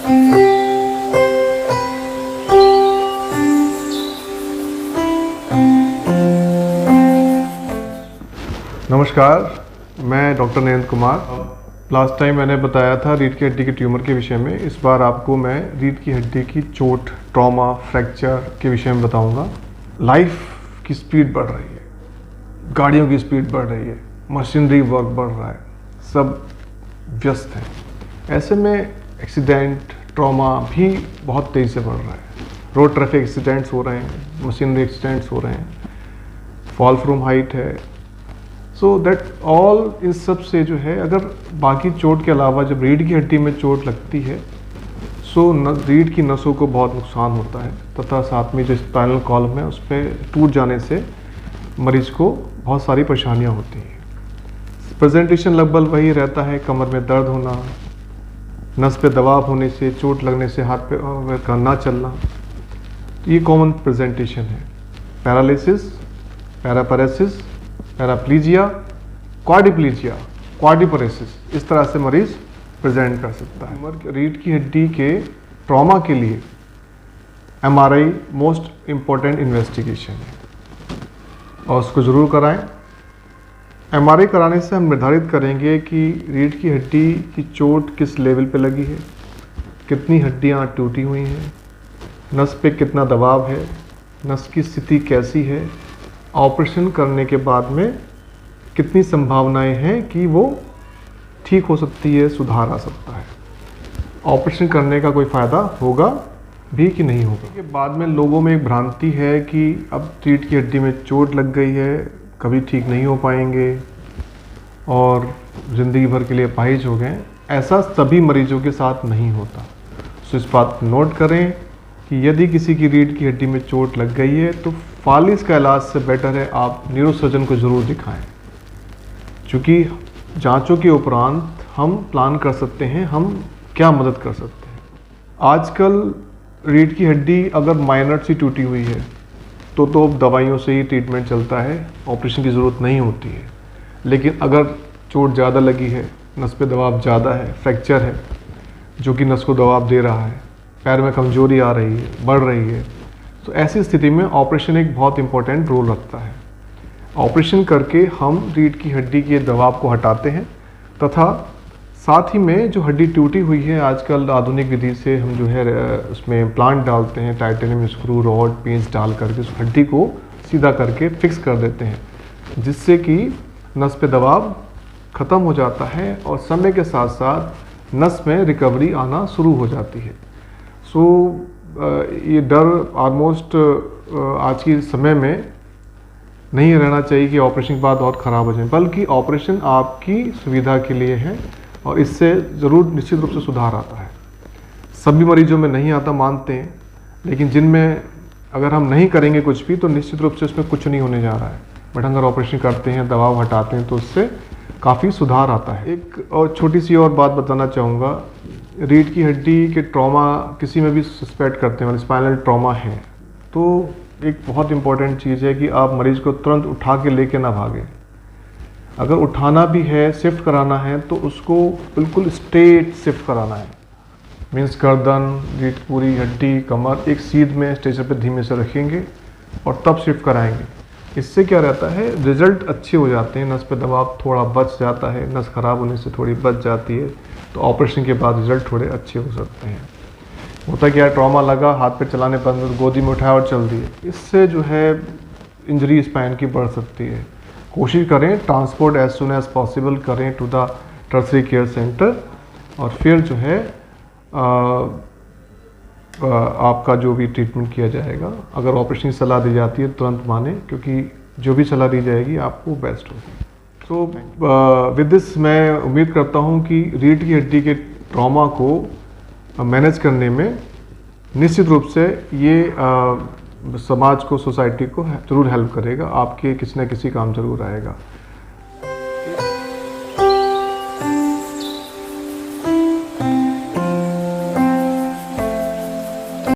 नमस्कार, मैं डॉक्टर नयन Kumar. Last time मैंने बताया था रीढ़ की हड्डी के ट्यूमर के विषय में। इस बार आपको मैं रीढ़ की हड्डी की चोट, ट्रॉमा, फ्रैक्चर के विषय में बताऊंगा। लाइफ की स्पीड बढ़ रही है, गाड़ियों की स्पीड बढ़ रही है, मशीनरी वर्क बढ़ रहा है, सब व्यस्त हैं। ऐसे में एक्सीडेंट, ट्रॉमा भी बहुत तेज़ी से बढ़ रहा है। रोड ट्रैफिक एक्सीडेंट्स हो रहे हैं, मशीनरी एक्सीडेंट्स हो रहे हैं, फॉल फ्रॉम हाइट है। सो दैट ऑल इन सब से जो है, अगर बाकी चोट के अलावा जब रीढ़ की हड्डी में चोट लगती है सो रीढ़ की नसों को बहुत नुकसान होता है, तथा साथ में जो स्पाइनल कॉलम है उस पर टूट जाने से मरीज को बहुत सारी परेशानियां होती हैं। प्रेजेंटेशन लगभग वही रहता है, कमर में दर्द होना, नस पे दबाव होने से, चोट लगने से हाथ पे का ना चलना, ये कॉमन प्रेजेंटेशन है। पैरालिसिस, पैरापरेसिस, पैराप्लीजिया, क्वाड्रिप्लीजिया, क्वाड्रिपरेसिस, इस तरह से मरीज प्रेजेंट कर सकता है। रीढ़ की हड्डी के ट्रॉमा के लिए एमआरआई मोस्ट इम्पोर्टेंट इन्वेस्टिगेशन है और उसको ज़रूर कराएं। एमआरआई कराने से हम निर्धारित करेंगे कि रीढ़ की हड्डी की चोट किस लेवल पे लगी है, कितनी हड्डियां टूटी हुई हैं, नस पे कितना दबाव है, नस की स्थिति कैसी है, ऑपरेशन करने के बाद में कितनी संभावनाएं हैं कि वो ठीक हो सकती है, सुधार आ सकता है, ऑपरेशन करने का कोई फ़ायदा होगा भी कि नहीं होगा। के बाद में लोगों में एक भ्रांति है कि अब रीढ़ की हड्डी में चोट लग गई है, कभी ठीक नहीं हो पाएंगे और ज़िंदगी भर के लिए अपाहिज हो गए। ऐसा सभी मरीजों के साथ नहीं होता। सो इस बात नोट करें कि यदि किसी की रीढ़ की हड्डी में चोट लग गई है तो फालिस का इलाज से बेटर है आप न्यूरोसर्जन को ज़रूर दिखाएं, क्योंकि जांचों के उपरांत हम प्लान कर सकते हैं हम क्या मदद कर सकते हैं। आजकल रीढ़ की हड्डी अगर माइनर सी टूटी हुई है तो दवाइयों से ही ट्रीटमेंट चलता है, ऑपरेशन की ज़रूरत नहीं होती है। लेकिन अगर चोट ज़्यादा लगी है, नस पे दबाव ज़्यादा है, फ्रैक्चर है जो कि नस को दबाव दे रहा है, पैर में कमजोरी आ रही है, बढ़ रही है, तो ऐसी स्थिति में ऑपरेशन एक बहुत इंपॉर्टेंट रोल रखता है। ऑपरेशन करके हम रीढ़ की हड्डी के दबाव को हटाते हैं तथा साथ ही में जो हड्डी टूटी हुई है, आजकल आधुनिक विधि से हम जो है उसमें प्लांट डालते हैं, टाइटेनियम स्क्रू, रॉड, पेंच डाल करके उस हड्डी को सीधा करके फिक्स कर देते हैं, जिससे कि नस पे दबाव ख़त्म हो जाता है और समय के साथ साथ नस में रिकवरी आना शुरू हो जाती है। सो ये डर ऑलमोस्ट आज के समय में नहीं रहना चाहिए कि ऑपरेशन के बाद और ख़राब हो जाए, बल्कि ऑपरेशन आपकी सुविधा के लिए है और इससे ज़रूर निश्चित रूप से सुधार आता है। सभी मरीजों में नहीं आता मानते हैं, लेकिन जिनमें अगर हम नहीं करेंगे कुछ भी तो निश्चित रूप से उसमें कुछ नहीं होने जा रहा है। बट अगर ऑपरेशन करते हैं, दबाव हटाते हैं तो उससे काफ़ी सुधार आता है। एक और छोटी सी और बात बताना चाहूँगा, रीढ़ की हड्डी के ट्रॉमा किसी में भी सस्पेक्ट करते हैं, मतलब स्पाइनल ट्रॉमा है, तो एक बहुत इंपॉर्टेंट चीज़ है कि आप मरीज़ को तुरंत उठा के लेके ना भागें। अगर उठाना भी है, शिफ्ट कराना है, तो उसको बिल्कुल स्ट्रेट शिफ्ट कराना है। मीन्स गर्दन, रीढ़, पूरी हड्डी, कमर एक सीध में स्टेचर पे धीमे से रखेंगे और तब शिफ्ट कराएंगे। इससे क्या रहता है, रिजल्ट अच्छे हो जाते हैं, नस पे दबाव थोड़ा बच जाता है, नस खराब होने से थोड़ी बच जाती है, तो ऑपरेशन के बाद रिजल्ट थोड़े अच्छे हो सकते हैं। होता क्या है, ट्रॉमा लगा, हाथ पे चलाने पर गोदी में उठाया और चल दिए, इससे जो है इंजरी स्पाइन की बढ़ सकती है। कोशिश करें transport as soon as possible करें to the tertiary care centre और फिर जो है आपका जो भी ट्रीटमेंट किया जाएगा। अगर ऑपरेशन की सलाह दी जाती है तुरंत माने, क्योंकि जो भी सलाह दी जाएगी आपको बेस्ट होगी। सो विद दिस मैं उम्मीद करता हूँ कि रीढ़ की हड्डी के ट्रॉमा को मैनेज करने में निश्चित रूप से ये समाज को, सोसाइटी को ज़रूर हेल्प करेगा, आपके किसी न किसी काम ज़रूर आएगा।